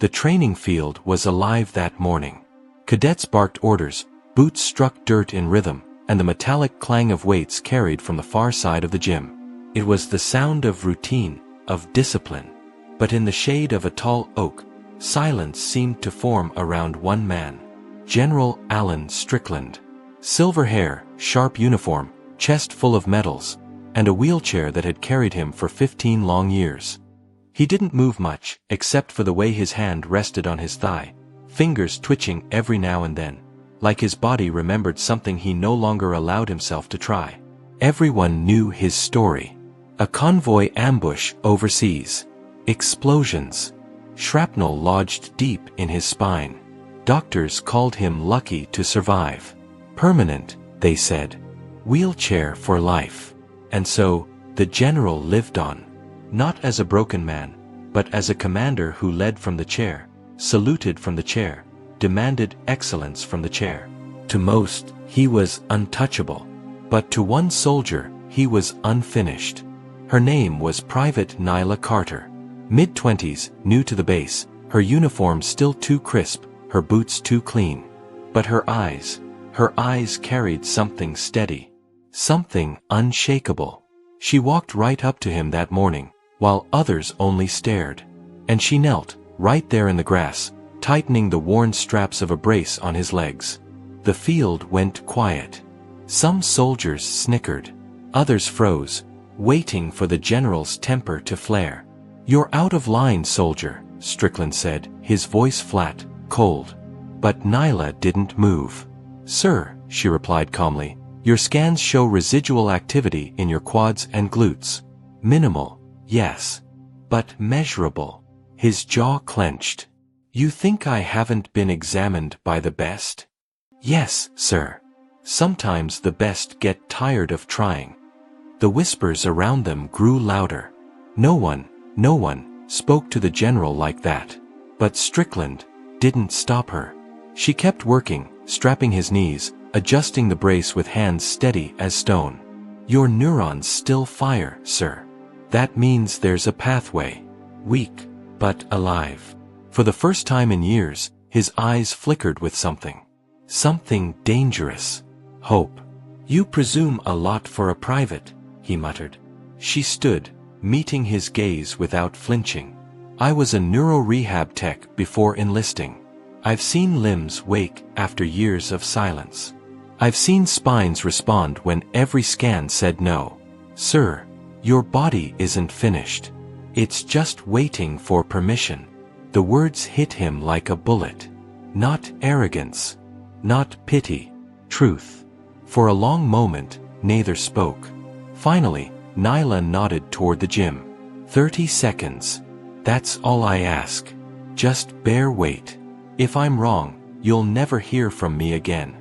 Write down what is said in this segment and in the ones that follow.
The training field was alive that morning. Cadets barked orders, boots struck dirt in rhythm, and the metallic clang of weights carried from the far side of the gym. It was the sound of routine, of discipline. But in the shade of a tall oak, silence seemed to form around one man. General Alan Strickland. Silver hair, sharp uniform, chest full of medals, and a wheelchair that had carried him for 15 long years. He didn't move much, except for the way his hand rested on his thigh, fingers twitching every now and then, like his body remembered something he no longer allowed himself to try. Everyone knew his story. A convoy ambush overseas. Explosions. Shrapnel lodged deep in his spine. Doctors called him lucky to survive. Permanent, they said. Wheelchair for life. And so, the general lived on. Not as a broken man, but as a commander who led from the chair, saluted from the chair, demanded excellence from the chair. To most, he was untouchable. But to one soldier, he was unfinished. Her name was Private Nyla Carter. Mid-20s, new to the base, her uniform still too crisp, her boots too clean. But her eyes carried something steady. Something unshakable. She walked right up to him that morning, while others only stared. And she knelt, right there in the grass, tightening the worn straps of a brace on his legs. The field went quiet. Some soldiers snickered. Others froze, waiting for the general's temper to flare. "You're out of line, soldier," Strickland said, his voice flat, cold. But Nyla didn't move. "Sir," she replied calmly, "your scans show residual activity in your quads and glutes. Minimal, yes. But measurable." His jaw clenched. "You think I haven't been examined by the best?" "Yes, sir. Sometimes the best get tired of trying." The whispers around them grew louder. No one spoke to the general like that. But Strickland didn't stop her. She kept working, strapping his knees, adjusting the brace with hands steady as stone. "Your neurons still fire, sir. That means there's a pathway. Weak, but alive." For the first time in years, his eyes flickered with something. Something dangerous. Hope. "You presume a lot for a private," he muttered. She stood, meeting his gaze without flinching. "I was a neuro-rehab tech before enlisting. I've seen limbs wake after years of silence. I've seen spines respond when every scan said no. Sir, your body isn't finished. It's just waiting for permission." The words hit him like a bullet. Not arrogance. Not pity. Truth. For a long moment, neither spoke. Finally, Nyla nodded toward the gym. 30 seconds. That's all I ask. Just bear weight. If I'm wrong, you'll never hear from me again."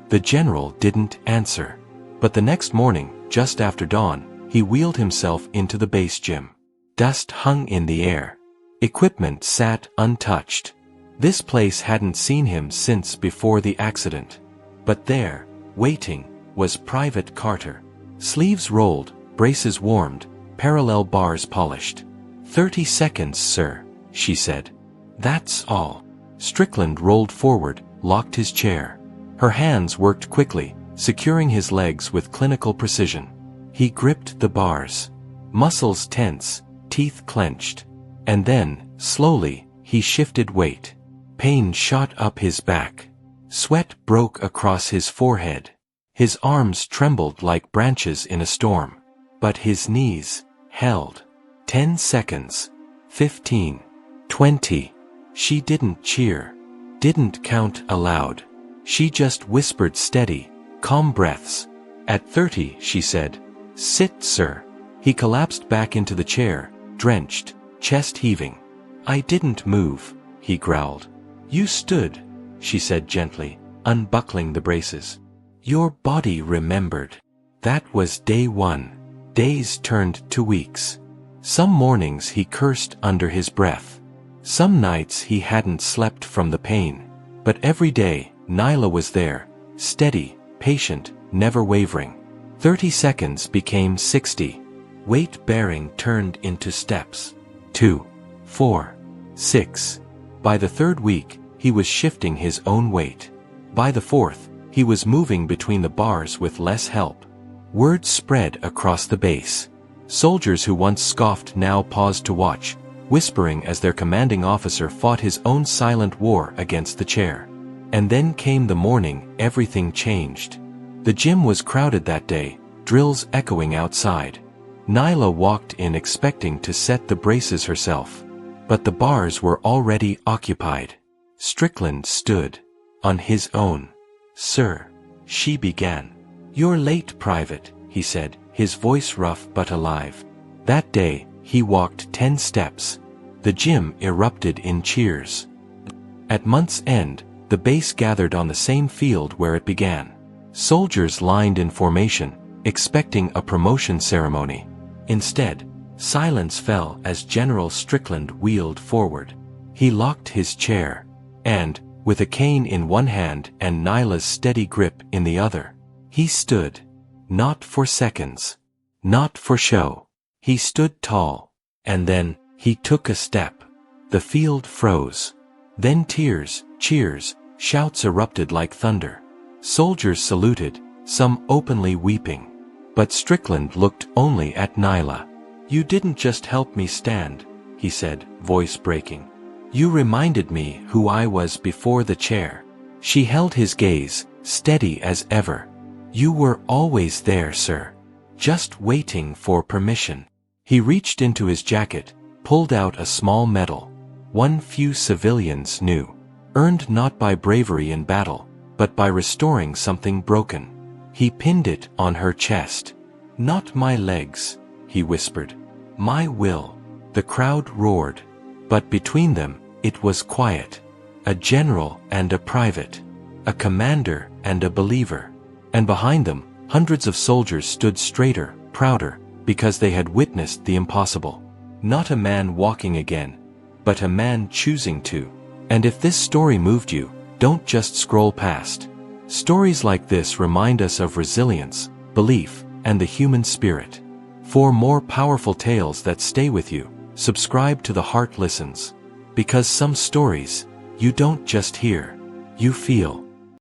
The general didn't answer. But the next morning, just after dawn, he wheeled himself into the base gym. Dust hung in the air. Equipment sat untouched. This place hadn't seen him since before the accident. But there, waiting, was Private Carter. Sleeves rolled, braces warmed, parallel bars polished. 30 seconds, sir," she said. "That's all." Strickland rolled forward, locked his chair. Her hands worked quickly, securing his legs with clinical precision. He gripped the bars. Muscles tense, teeth clenched. And then, slowly, he shifted weight. Pain shot up his back. Sweat broke across his forehead. His arms trembled like branches in a storm. But his knees held. 10 seconds. 15. 20. She didn't cheer. Didn't count aloud. She just whispered steady, calm breaths. At 30, she said, "Sit, sir." He collapsed back into the chair, drenched, chest heaving. "I didn't move," he growled. "You stood," she said gently, unbuckling the braces. "Your body remembered." That was day 1. Days turned to weeks. Some mornings he cursed under his breath. Some nights he hadn't slept from the pain. But every day, Nyla was there, steady, patient, never wavering. 30 seconds became 60. Weight-bearing turned into steps. 2, 4, 6. By the third week, he was shifting his own weight. By the fourth, he was moving between the bars with less help. Word spread across the base. Soldiers who once scoffed now paused to watch, whispering as their commanding officer fought his own silent war against the chair. And then came the morning, everything changed. The gym was crowded that day, drills echoing outside. Nyla walked in expecting to set the braces herself. But the bars were already occupied. Strickland stood. On his own. "Sir," she began. "You're late, Private," he said, his voice rough but alive. That day, he walked 10 steps. The gym erupted in cheers. At month's end, the base gathered on the same field where it began. Soldiers lined in formation, expecting a promotion ceremony. Instead, silence fell as General Strickland wheeled forward. He locked his chair. And, with a cane in one hand and Nyla's steady grip in the other, he stood. Not for seconds. Not for show. He stood tall. And then, he took a step. The field froze. Then tears, cheers, shouts erupted like thunder. Soldiers saluted, some openly weeping. But Strickland looked only at Nyla. "You didn't just help me stand," he said, voice breaking. "You reminded me who I was before the chair." She held his gaze, steady as ever. "You were always there, sir. Just waiting for permission." He reached into his jacket, pulled out a small medal. One few civilians knew. Earned not by bravery in battle, but by restoring something broken. He pinned it on her chest. "Not my legs," he whispered. "My will." The crowd roared. But between them, it was quiet. A general and a private. A commander and a believer. And behind them, hundreds of soldiers stood straighter, prouder, because they had witnessed the impossible. Not a man walking again, but a man choosing to. And if this story moved you, don't just scroll past. Stories like this remind us of resilience, belief, and the human spirit. For more powerful tales that stay with you, subscribe to The Heart Listens. Because some stories, you don't just hear, you feel.